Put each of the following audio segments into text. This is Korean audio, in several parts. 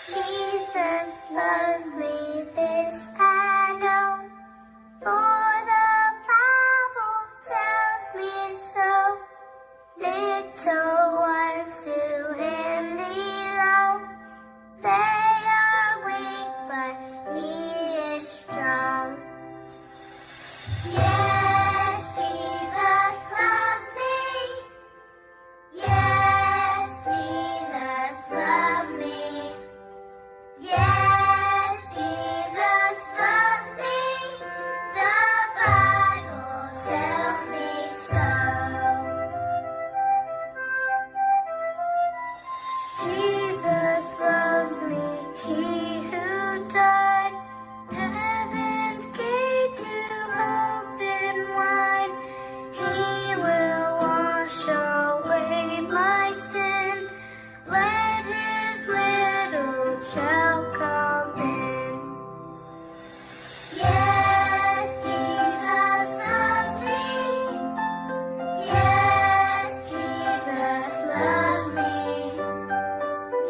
Jesus loves me, this I know, for the Bible tells me so. Little ones to him belong. They are weak, but he is strong. Yes, Jesus loves me. Yes, Jesus loves me. Yes, Jesus loves me. The Bible tells me so. Jesus loves me, he who died, heaven's gate to open wide. He will wash away my sin, let his little child come in. Yes, Jesus loves me. Yes, Jesus loves me.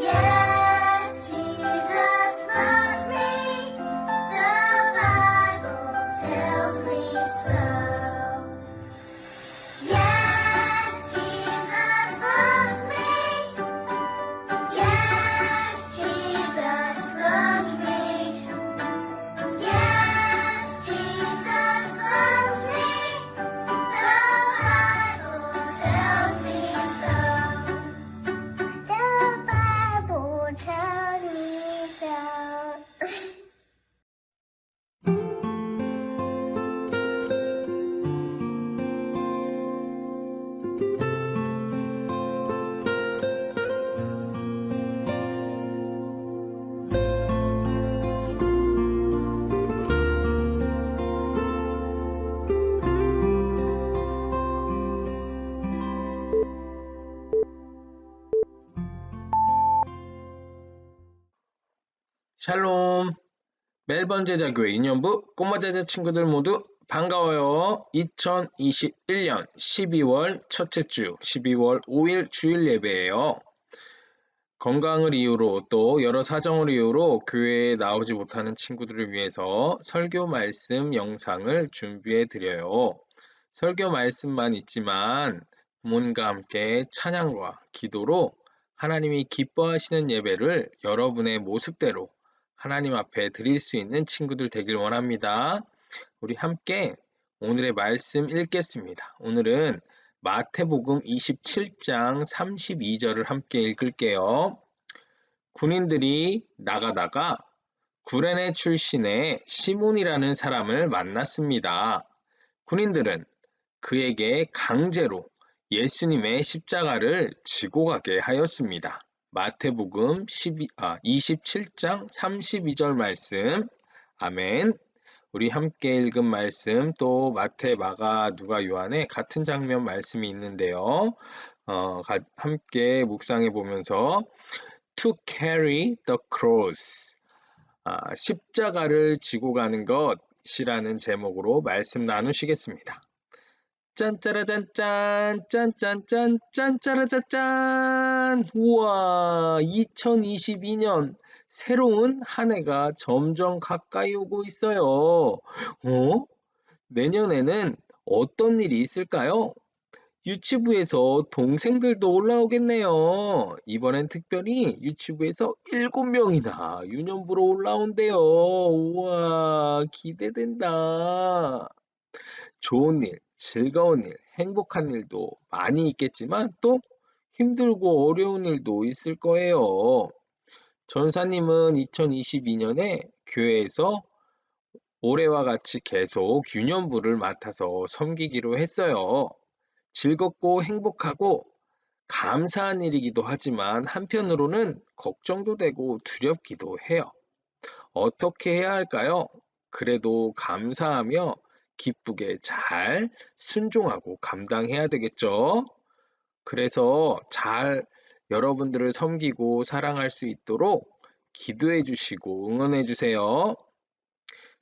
Yes, Jesus loves me. The Bible tells me so. Yes, Jesus loves me. Yes, Jesus loves me. Yes, Jesus loves me. The Bible tells me so. The Bible tells me so. 샬롬, 멜번 제자교회 인연부 꼬마 제자 친구들 모두 반가워요. 2021년 12월 첫째 주 12월 5일 주일 예배예요. 건강을 이유로 또 여러 사정을 이유로 교회에 나오지 못하는 친구들을 위해서 설교 말씀 영상을 준비해 드려요. 설교 말씀만 있지만 부모님과 함께 찬양과 기도로 하나님이 기뻐하시는 예배를 여러분의 모습대로 하나님 앞에 드릴 수 있는 친구들 되길 원합니다. 우리 함께 오늘의 말씀 읽겠습니다. 오늘은 마태복음 27장 32절을 함께 읽을게요. 군인들이 나가다가 구레네 출신의 시몬이라는 사람을 만났습니다. 군인들은 그에게 강제로 예수님의 십자가를 지고 가게 하였습니다. 마태복음 27장 32절 말씀. 아멘. 우리 함께 읽은 말씀 또 마태, 마가, 누가, 요한의 같은 장면 말씀이 있는데요. 함께 묵상해 보면서 To carry the cross, 십자가를 지고 가는 것이라는 제목으로 말씀 나누시겠습니다. 짠짜라짠짠 짠짠짠 짠짜라짠짠. 우와, 2022년 새로운 한 해가 점점 가까이 오고 있어요. 내년에는 어떤 일이 있을까요? 유치부에서 동생들도 올라오겠네요. 이번엔 특별히 유치부에서 7명이나 유년부로 올라온대요. 우와, 기대된다. 좋은 일, 즐거운 일, 행복한 일도 많이 있겠지만 또 힘들고 어려운 일도 있을 거예요. 전사님은 2022년에 교회에서 올해와 같이 계속 유년부를 맡아서 섬기기로 했어요. 즐겁고 행복하고 감사한 일이기도 하지만 한편으로는 걱정도 되고 두렵기도 해요. 어떻게 해야 할까요? 그래도 감사하며 기쁘게 잘 순종하고 감당해야 되겠죠? 그래서 잘 여러분들을 섬기고 사랑할 수 있도록 기도해 주시고 응원해 주세요.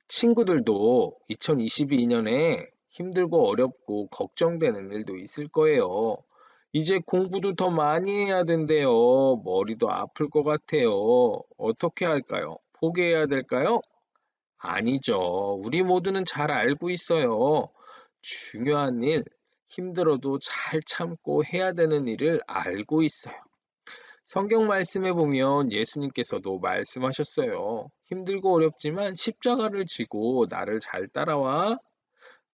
친구들도 2022년에 힘들고 어렵고 걱정되는 일도 있을 거예요. 이제 공부도 더 많이 해야 된대요. 머리도 아플 것 같아요. 어떻게 할까요? 포기해야 될까요? 아니죠. 우리 모두는 잘 알고 있어요. 중요한 일, 힘들어도 잘 참고 해야 되는 일을 알고 있어요. 성경 말씀에 보면 예수님께서도 말씀하셨어요. 힘들고 어렵지만 십자가를 지고 나를 잘 따라와.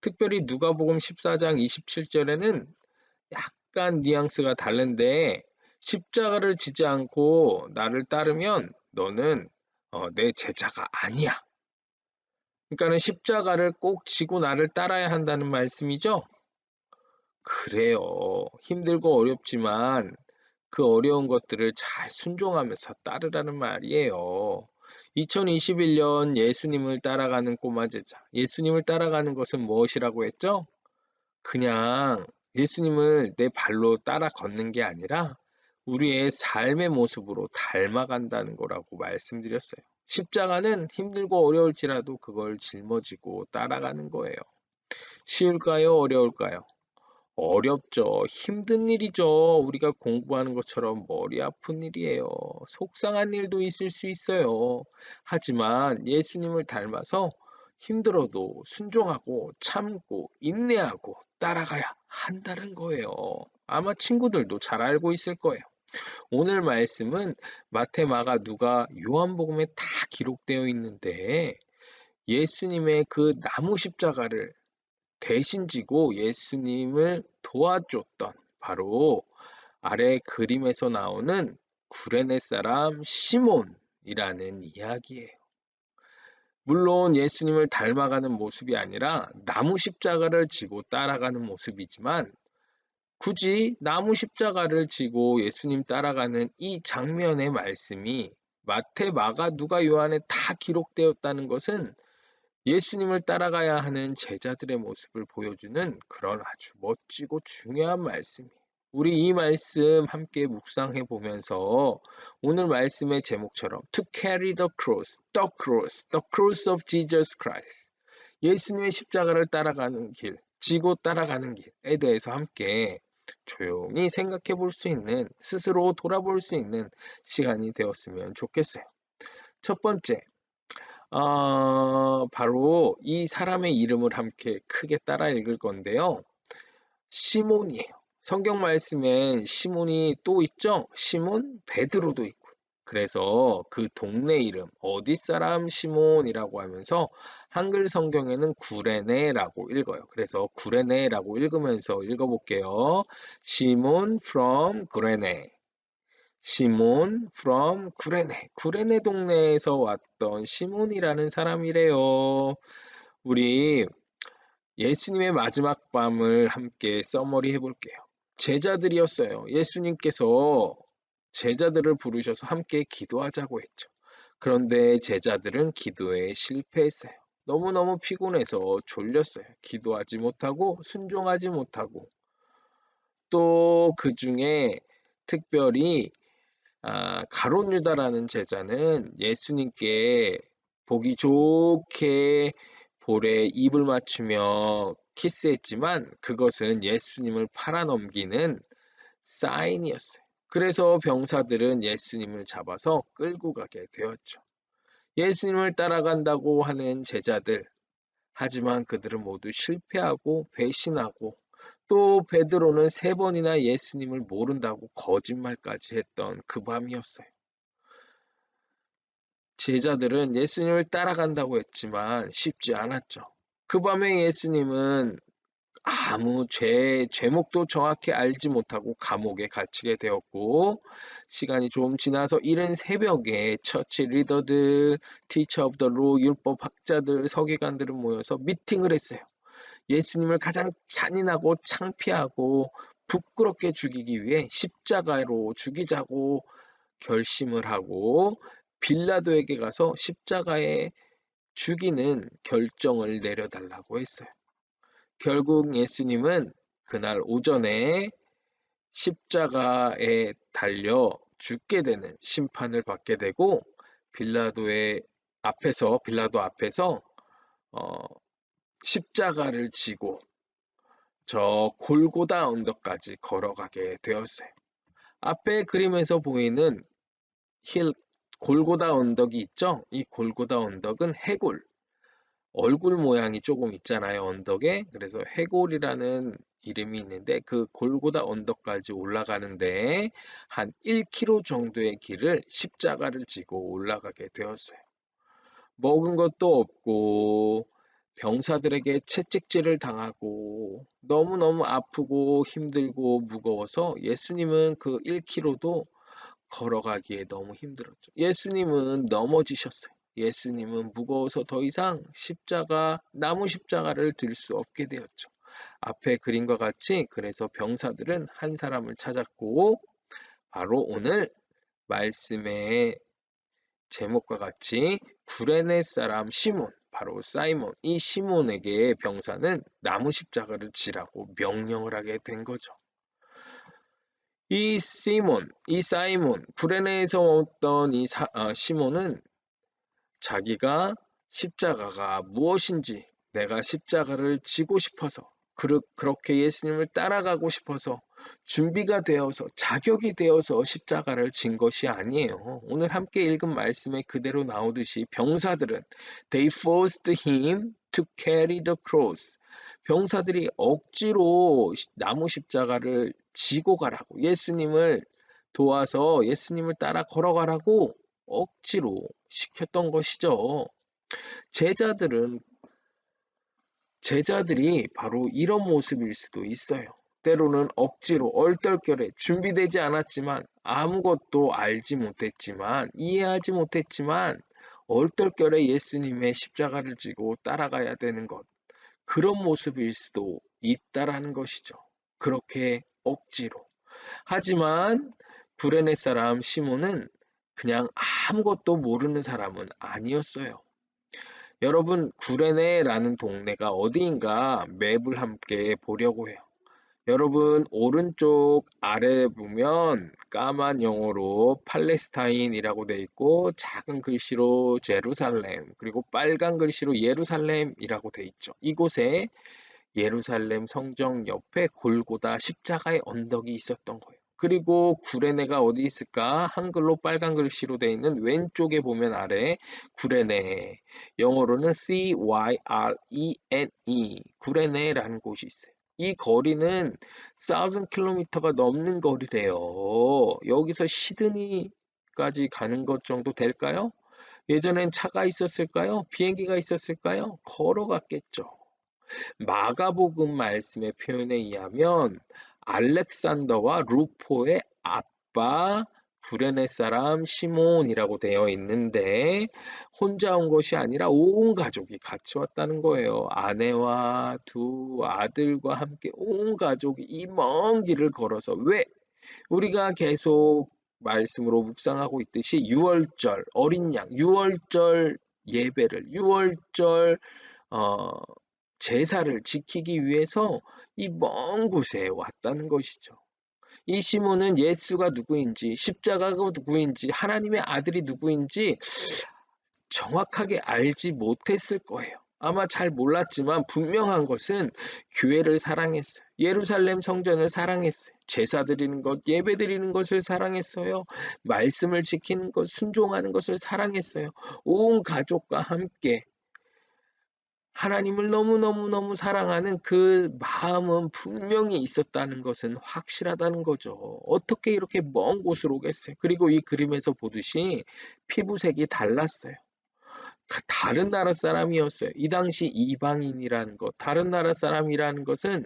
특별히 누가복음 14장 27절에는 약간 뉘앙스가 다른데 십자가를 지지 않고 나를 따르면 너는 내 제자가 아니야. 그러니까는 십자가를 꼭 지고 나를 따라야 한다는 말씀이죠. 그래요. 힘들고 어렵지만 그 어려운 것들을 잘 순종하면서 따르라는 말이에요. 2021년 예수님을 따라가는 꼬마 제자. 예수님을 따라가는 것은 무엇이라고 했죠? 그냥 예수님을 내 발로 따라 걷는 게 아니라 우리의 삶의 모습으로 닮아간다는 거라고 말씀드렸어요. 십자가는 힘들고 어려울지라도 그걸 짊어지고 따라가는 거예요. 쉬울까요? 어려울까요? 어렵죠. 힘든 일이죠. 우리가 공부하는 것처럼 머리 아픈 일이에요. 속상한 일도 있을 수 있어요. 하지만 예수님을 닮아서 힘들어도 순종하고 참고 인내하고 따라가야 한다는 거예요. 아마 친구들도 잘 알고 있을 거예요. 오늘 말씀은 마태, 마가, 누가, 요한복음에 다 기록되어 있는데 예수님의 그 나무 십자가를 대신 지고 예수님을 도와줬던 바로 아래 그림에서 나오는 구레네 사람 시몬이라는 이야기예요. 물론 예수님을 닮아가는 모습이 아니라 나무 십자가를 지고 따라가는 모습이지만 굳이 나무 십자가를 지고 예수님 따라가는 이 장면의 말씀이 마태, 마가, 누가, 요한에 다 기록되었다는 것은 예수님을 따라가야 하는 제자들의 모습을 보여주는 그런 아주 멋지고 중요한 말씀이에요. 우리 이 말씀 함께 묵상해 보면서 오늘 말씀의 제목처럼 To carry the cross of Jesus Christ. 예수님의 십자가를 따라가는 길, 지고 따라가는 길에 대해서 함께 조용히 생각해 볼 수 있는, 스스로 돌아볼 수 있는 시간이 되었으면 좋겠어요. 첫 번째, 바로 이 사람의 이름을 함께 크게 따라 읽을 건데요. 시몬이에요. 성경 말씀엔 시몬이 또 있죠? 시몬, 베드로도 있고. 그래서 그 동네 이름, 어디 사람 시몬이라고 하면서 한글 성경에는 구레네라고 읽어요. 그래서 구레네라고 읽으면서 읽어볼게요. 시몬 from 구레네. 시몬 from 구레네. 구레네 동네에서 왔던 시몬이라는 사람이래요. 우리 예수님의 마지막 밤을 함께 써머리 해볼게요. 제자들이었어요. 예수님께서 제자들을 부르셔서 함께 기도하자고 했죠. 그런데 제자들은 기도에 실패했어요. 너무너무 피곤해서 졸렸어요. 기도하지 못하고 순종하지 못하고 또 그 중에 특별히 가룟 유다라는 제자는 예수님께 보기 좋게 볼에 입을 맞추며 키스했지만 그것은 예수님을 팔아넘기는 사인이었어요. 그래서 병사들은 예수님을 잡아서 끌고 가게 되었죠. 예수님을 따라간다고 하는 제자들, 하지만 그들은 모두 실패하고 배신하고 또 베드로는 3번이나 예수님을 모른다고 거짓말까지 했던 그 밤이었어요. 제자들은 예수님을 따라간다고 했지만 쉽지 않았죠. 그 밤에 예수님은 아무 제목도 정확히 알지 못하고 감옥에 갇히게 되었고, 시간이 좀 지나서 이른 새벽에 처치 리더들, 티처 오브 더 로, 율법 학자들, 서기관들은 모여서 미팅을 했어요. 예수님을 가장 잔인하고 창피하고 부끄럽게 죽이기 위해 십자가로 죽이자고 결심을 하고 빌라도에게 가서 십자가에 죽이는 결정을 내려달라고 했어요. 결국 예수님은 그날 오전에 십자가에 달려 죽게 되는 심판을 받게 되고 빌라도 앞에서 십자가를 지고 저 골고다 언덕까지 걸어가게 되었어요. 앞에 그림에서 보이는 힐 골고다 언덕이 있죠? 이 골고다 언덕은 해골, 얼굴 모양이 조금 있잖아요, 언덕에. 그래서 해골이라는 이름이 있는데 그 골고다 언덕까지 올라가는데 한 1km 정도의 길을 십자가를 지고 올라가게 되었어요. 먹은 것도 없고 병사들에게 채찍질을 당하고 너무너무 아프고 힘들고 무거워서 예수님은 그 1km도 걸어가기에 너무 힘들었죠. 예수님은 넘어지셨어요. 예수님은 무거워서 더 이상 나무 십자가를 들 수 없게 되었죠. 앞에 그림과 같이 그래서 병사들은 한 사람을 찾았고 바로 오늘 말씀의 제목과 같이 구레네 사람 시몬, 바로 사이몬, 이 시몬에게 병사는 나무 십자가를 지라고 명령을 하게 된 거죠. 이 사이몬, 구레네에서 왔던 시몬은 자기가 십자가가 무엇인지 내가 십자가를 지고 싶어서 그렇게 예수님을 따라가고 싶어서 준비가 되어서 자격이 되어서 십자가를 진 것이 아니에요. 오늘 함께 읽은 말씀에 그대로 나오듯이 병사들은 they forced him to carry the cross. 병사들이 억지로 나무 십자가를 지고 가라고 예수님을 도와서 예수님을 따라 걸어가라고 억지로 시켰던 것이죠. 제자들이 바로 이런 모습일 수도 있어요. 때로는 억지로 얼떨결에 준비되지 않았지만 아무것도 알지 못했지만 이해하지 못했지만 얼떨결에 예수님의 십자가를 지고 따라가야 되는 것. 그런 모습일 수도 있다라는 것이죠. 그렇게 억지로. 하지만 구레네 사람 시몬은 그냥 아무것도 모르는 사람은 아니었어요. 여러분, 구레네라는 동네가 어디인가 맵을 함께 보려고 해요. 여러분, 오른쪽 아래 보면 까만 영어로 팔레스타인이라고 돼 있고 작은 글씨로 제루살렘, 그리고 빨간 글씨로 예루살렘이라고 돼 있죠. 이곳에 예루살렘 성정 옆에 골고다 십자가의 언덕이 있었던 거예요. 그리고 구레네가 어디 있을까? 한글로 빨간 글씨로 되어 있는 왼쪽에 보면 아래 구레네, 영어로는 Cyrene, 구레네라는 곳이 있어요. 이 거리는 1000km가 넘는 거리래요. 여기서 시드니까지 가는 것 정도 될까요? 예전엔 차가 있었을까요? 비행기가 있었을까요? 걸어갔겠죠. 마가복음 말씀의 표현에 의하면 알렉산더와 루포의 아빠 구레네 사람 시몬이라고 되어 있는데 혼자 온 것이 아니라 온 가족이 같이 왔다는 거예요. 아내와 두 아들과 함께 온 가족이 이 먼 길을 걸어서 왜? 우리가 계속 말씀으로 묵상하고 있듯이 6월절 어린 양 6월절 예배를 6월절 어, 제사를 지키기 위해서 이 먼 곳에 왔다는 것이죠. 이 시몬은 예수가 누구인지, 십자가가 누구인지, 하나님의 아들이 누구인지 정확하게 알지 못했을 거예요. 아마 잘 몰랐지만 분명한 것은 교회를 사랑했어요. 예루살렘 성전을 사랑했어요. 제사 드리는 것, 예배 드리는 것을 사랑했어요. 말씀을 지키는 것, 순종하는 것을 사랑했어요. 온 가족과 함께 하나님을 너무너무너무 사랑하는 그 마음은 분명히 있었다는 것은 확실하다는 거죠. 어떻게 이렇게 먼 곳으로 오겠어요? 그리고 이 그림에서 보듯이 피부색이 달랐어요. 다른 나라 사람이었어요. 이 당시 이방인이라는 것, 다른 나라 사람이라는 것은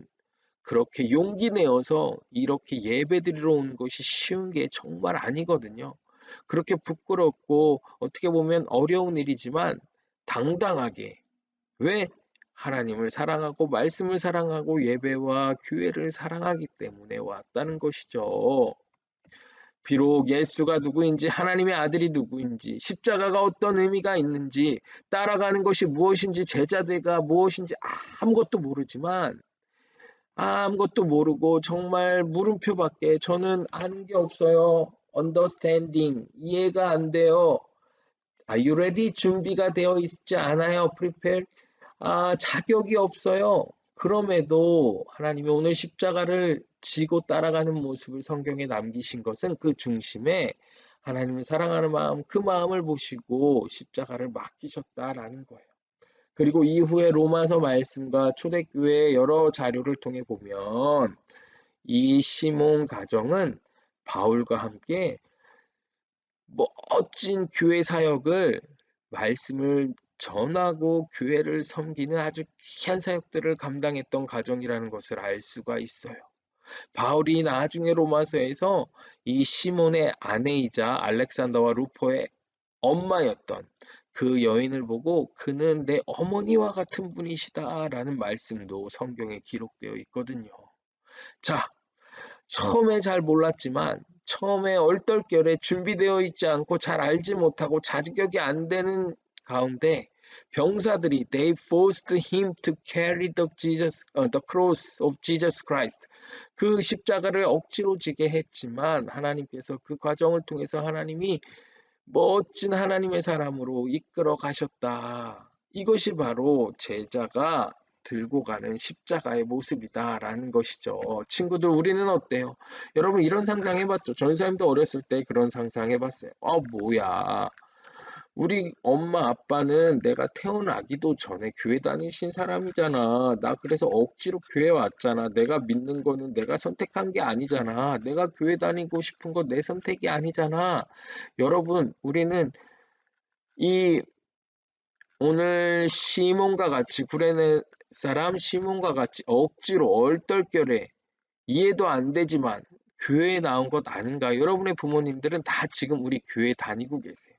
그렇게 용기 내어서 이렇게 예배드리러 오는 것이 쉬운 게 정말 아니거든요. 그렇게 부끄럽고 어떻게 보면 어려운 일이지만 당당하게 왜? 하나님을 사랑하고 말씀을 사랑하고 예배와 교회를 사랑하기 때문에 왔다는 것이죠. 비록 예수가 누구인지 하나님의 아들이 누구인지 십자가가 어떤 의미가 있는지 따라가는 것이 무엇인지 제자들과 무엇인지 아무것도 모르지만 아무것도 모르고 정말 물음표밖에 저는 아는 게 없어요. understanding 이해가 안 돼요. Are you ready? 준비가 되어 있지 않아요. prepare 자격이 없어요. 그럼에도 하나님이 오늘 십자가를 지고 따라가는 모습을 성경에 남기신 것은 그 중심에 하나님을 사랑하는 마음, 그 마음을 보시고 십자가를 맡기셨다라는 거예요. 그리고 이후에 로마서 말씀과 초대교회의 여러 자료를 통해 보면 이 시몬 가정은 바울과 함께 멋진 교회 사역을 말씀을 전하고 교회를 섬기는 아주 귀한 사역들을 감당했던 가정이라는 것을 알 수가 있어요. 바울이 나중에 로마서에서 이 시몬의 아내이자 알렉산더와 루포의 엄마였던 그 여인을 보고 그는 내 어머니와 같은 분이시다라는 말씀도 성경에 기록되어 있거든요. 자, 처음에 잘 몰랐지만 처음에 얼떨결에 준비되어 있지 않고 잘 알지 못하고 자격이 안 되는 가운데 병사들이 they forced him to carry the cross of Jesus Christ. 그 십자가를 억지로 지게 했지만 하나님께서 그 과정을 통해서 하나님이 멋진 하나님의 사람으로 이끌어 가셨다. 이것이 바로 제자가 들고 가는 십자가의 모습이다라는 것이죠. 친구들, 우리는 어때요? 여러분 이런 상상 해봤죠? 전사님도 어렸을 때 그런 상상 해봤어요. 뭐야. 우리 엄마 아빠는 내가 태어나기도 전에 교회 다니신 사람이잖아. 나 그래서 억지로 교회 왔잖아. 내가 믿는 거는 내가 선택한 게 아니잖아. 내가 교회 다니고 싶은 거 내 선택이 아니잖아. 여러분, 우리는 이 오늘 시몬과 같이 구레네 사람 시몬과 같이 억지로 얼떨결에 이해도 안 되지만 교회에 나온 것 아닌가? 여러분의 부모님들은 다 지금 우리 교회 다니고 계세요.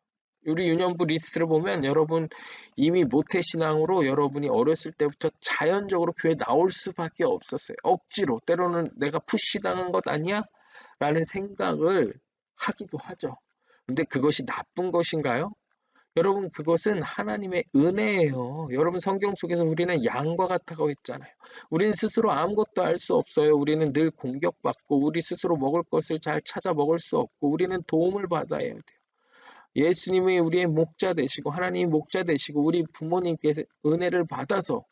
우리 유년부 리스트를 보면 여러분 이미 모태신앙으로 여러분이 어렸을 때부터 자연적으로 교회 나올 수밖에 없었어요. 억지로 때로는 내가 푸시당한 것 아니야? 라는 생각을 하기도 하죠. 근데 그것이 나쁜 것인가요? 여러분 그것은 하나님의 은혜예요. 여러분 성경 속에서 우리는 양과 같다고 했잖아요. 우리는 스스로 아무것도 할 수 없어요. 우리는 늘 공격받고 우리 스스로 먹을 것을 잘 찾아 먹을 수 없고 우리는 도움을 받아야 돼요. 예수님이 우리의 목자 되시고 하나님이 목자 되시고 우리 부모님께서 은혜를 받아서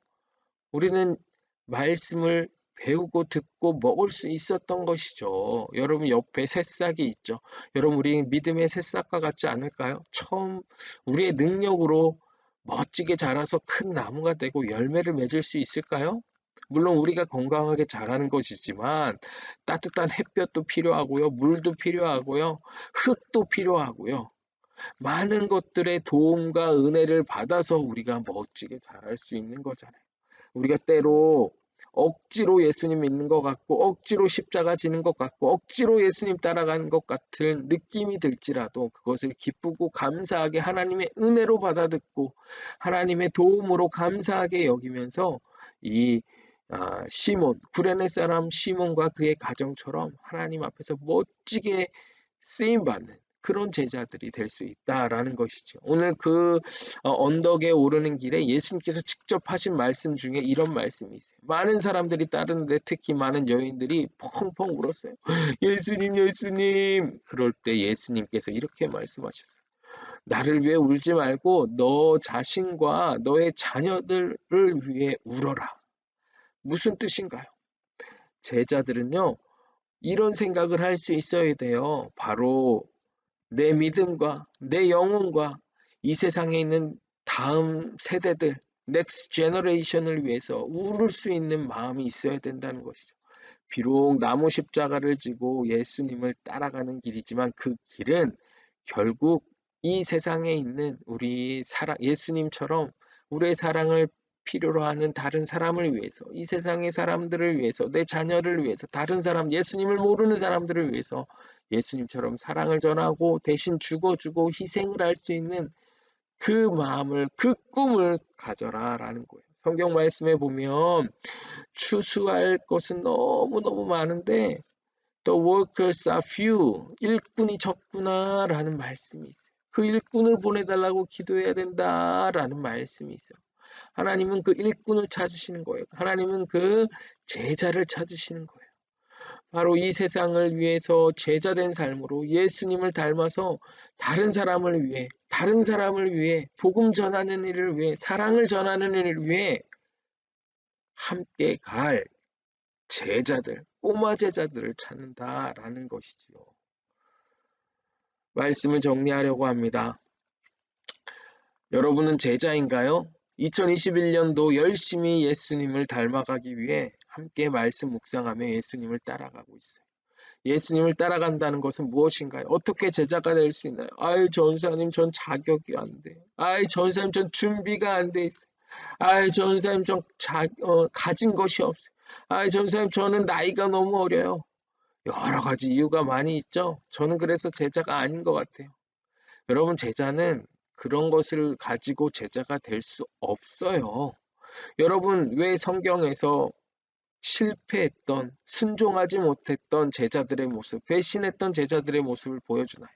우리는 말씀을 배우고 듣고 먹을 수 있었던 것이죠. 여러분 옆에 새싹이 있죠. 여러분 우리 믿음의 새싹과 같지 않을까요? 처음 우리의 능력으로 멋지게 자라서 큰 나무가 되고 열매를 맺을 수 있을까요? 물론 우리가 건강하게 자라는 것이지만 따뜻한 햇볕도 필요하고요. 물도 필요하고요. 흙도 필요하고요. 많은 것들의 도움과 은혜를 받아서 우리가 멋지게 자랄 수 있는 거잖아요. 우리가 때로 억지로 예수님 믿는 것 같고 억지로 십자가 지는 것 같고 억지로 예수님 따라가는 것 같은 느낌이 들지라도 그것을 기쁘고 감사하게 하나님의 은혜로 받아듣고 하나님의 도움으로 감사하게 여기면서 이 시몬, 구레네 사람 시몬과 그의 가정처럼 하나님 앞에서 멋지게 쓰임받는 그런 제자들이 될 수 있다라는 것이죠. 오늘 그 언덕에 오르는 길에 예수님께서 직접 하신 말씀 중에 이런 말씀이 있어요. 많은 사람들이 따르는데 특히 많은 여인들이 펑펑 울었어요. 예수님, 예수님. 그럴 때 예수님께서 이렇게 말씀하셨어요. 나를 위해 울지 말고 너 자신과 너의 자녀들을 위해 울어라. 무슨 뜻인가요? 제자들은요, 이런 생각을 할 수 있어야 돼요. 바로 내 믿음과 내 영혼과 이 세상에 있는 다음 세대들, 넥스트 제너레이션을 위해서 울을 수 있는 마음이 있어야 된다는 것이죠. 비록 나무 십자가를 지고 예수님을 따라가는 길이지만 그 길은 결국 이 세상에 있는 우리 예수님처럼 우리의 사랑을 필요로 하는 다른 사람을 위해서, 이 세상의 사람들을 위해서, 내 자녀를 위해서, 다른 사람, 예수님을 모르는 사람들을 위해서 예수님처럼 사랑을 전하고 대신 죽어주고 희생을 할 수 있는 그 마음을, 그 꿈을 가져라라는 거예요. 성경 말씀에 보면 추수할 것은 너무너무 많은데 The workers are few. 일꾼이 적구나라는 말씀이 있어요. 그 일꾼을 보내달라고 기도해야 된다라는 말씀이 있어요. 하나님은 그 일꾼을 찾으시는 거예요. 하나님은 그 제자를 찾으시는 거예요. 바로 이 세상을 위해서 제자된 삶으로 예수님을 닮아서 다른 사람을 위해 복음 전하는 일을 위해 사랑을 전하는 일을 위해 함께 갈 제자들, 꼬마 제자들을 찾는다라는 것이지요. 말씀을 정리하려고 합니다. 여러분은 제자인가요? 2021년도 열심히 예수님을 닮아가기 위해 함께 말씀 묵상하며 예수님을 따라가고 있어요. 예수님을 따라간다는 것은 무엇인가요? 어떻게 제자가 될 수 있나요? 아이, 전사님, 전 자격이 안 돼요. 아이, 전사님, 전 준비가 안 돼 있어요. 아이, 전사님, 전 가진 것이 없어요. 아이, 전사님, 저는 나이가 너무 어려요. 여러 가지 이유가 많이 있죠. 저는 그래서 제자가 아닌 것 같아요. 여러분, 제자는 그런 것을 가지고 제자가 될 수 없어요. 여러분, 왜 성경에서 실패했던, 순종하지 못했던 제자들의 모습, 배신했던 제자들의 모습을 보여주나요?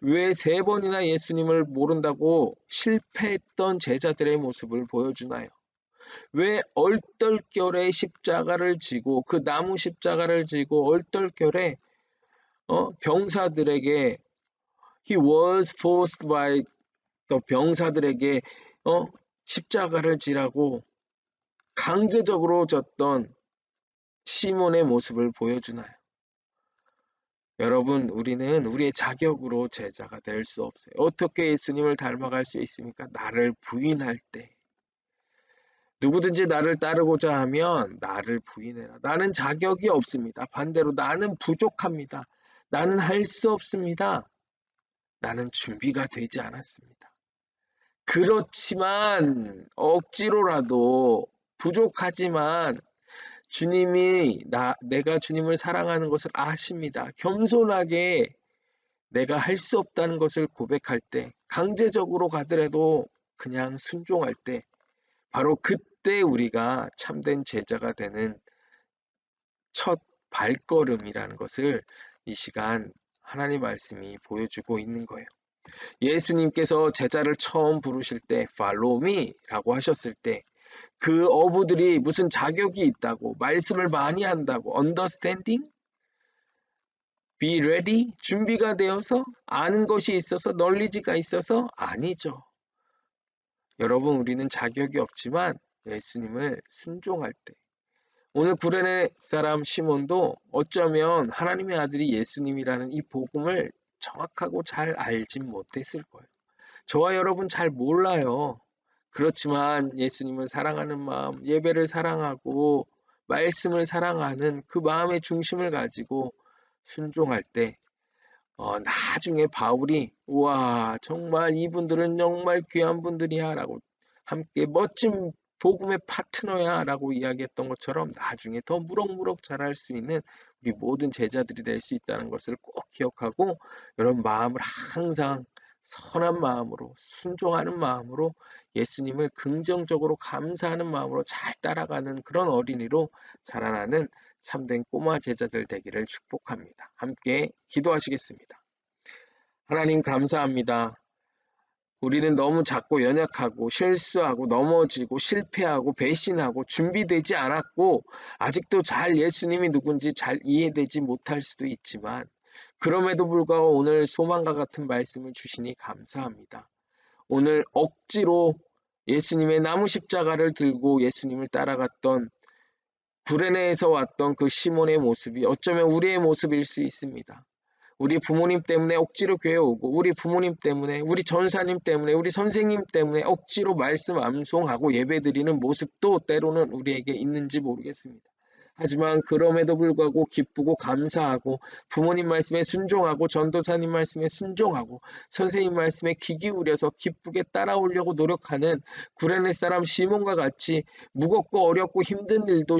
왜 3번이나 예수님을 모른다고 실패했던 제자들의 모습을 보여주나요? 왜 얼떨결에 십자가를 지고, 그 나무 십자가를 지고 얼떨결에 병사들에게 he was forced by the 병사들에게 십자가를 지라고 강제적으로 졌던 시몬의 모습을 보여주나요? 여러분, 우리는 우리의 자격으로 제자가 될 수 없어요. 어떻게 예수님을 닮아갈 수 있습니까? 나를 부인할 때. 누구든지 나를 따르고자 하면 나를 부인해라. 나는 자격이 없습니다. 반대로 나는 부족합니다. 나는 할 수 없습니다. 나는 준비가 되지 않았습니다. 그렇지만 억지로라도 부족하지만 주님이 내가 주님을 사랑하는 것을 아십니다. 겸손하게 내가 할 수 없다는 것을 고백할 때, 강제적으로 가더라도 그냥 순종할 때, 바로 그때 우리가 참된 제자가 되는 첫 발걸음이라는 것을 이 시간 하나님 말씀이 보여주고 있는 거예요. 예수님께서 제자를 처음 부르실 때 Follow me라고 하셨을 때 그 어부들이 무슨 자격이 있다고, 말씀을 많이 한다고, understanding, be ready, 준비가 되어서, 아는 것이 있어서, knowledge가 있어서 아니죠. 여러분, 우리는 자격이 없지만 예수님을 순종할 때, 오늘 구레네 사람 시몬도 어쩌면 하나님의 아들이 예수님이라는 이 복음을 정확하고 잘 알진 못했을 거예요. 저와 여러분 잘 몰라요. 그렇지만 예수님을 사랑하는 마음, 예배를 사랑하고 말씀을 사랑하는 그 마음의 중심을 가지고 순종할 때 나중에 바울이 우와, 정말 이분들은 정말 귀한 분들이야 라고, 함께 멋진 복음의 파트너야 라고 이야기했던 것처럼 나중에 더 무럭무럭 자랄 수 있는 우리 모든 제자들이 될 수 있다는 것을 꼭 기억하고, 여러분 마음을 항상 선한 마음으로, 순종하는 마음으로, 예수님을 긍정적으로 감사하는 마음으로 잘 따라가는 그런 어린이로 자라나는 참된 꼬마 제자들 되기를 축복합니다. 함께 기도하시겠습니다. 하나님, 감사합니다. 우리는 너무 작고 연약하고 실수하고 넘어지고 실패하고 배신하고 준비되지 않았고 아직도 잘 예수님이 누군지 잘 이해되지 못할 수도 있지만, 그럼에도 불구하고 오늘 소망과 같은 말씀을 주시니 감사합니다. 오늘 억지로 예수님의 나무 십자가를 들고 예수님을 따라갔던 구레네에서 왔던 그 시몬의 모습이 어쩌면 우리의 모습일 수 있습니다. 우리 부모님 때문에 억지로 교회 오고, 우리 부모님 때문에, 우리 전사님 때문에, 우리 선생님 때문에 억지로 말씀 암송하고 예배드리는 모습도 때로는 우리에게 있는지 모르겠습니다. 하지만 그럼에도 불구하고 기쁘고 감사하고, 부모님 말씀에 순종하고, 전도사님 말씀에 순종하고, 선생님 말씀에 귀 기울여서 기쁘게 따라오려고 노력하는 구레네 사람 시몬과 같이 무겁고 어렵고 힘든 일도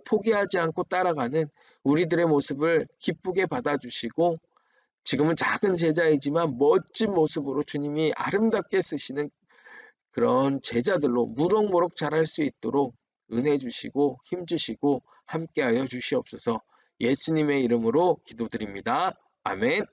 포기하지 않고 따라가는 우리들의 모습을 기쁘게 받아주시고, 지금은 작은 제자이지만 멋진 모습으로 주님이 아름답게 쓰시는 그런 제자들로 무럭무럭 자랄 수 있도록 은혜 주시고 힘 주시고 함께하여 주시옵소서. 예수님의 이름으로 기도드립니다. 아멘.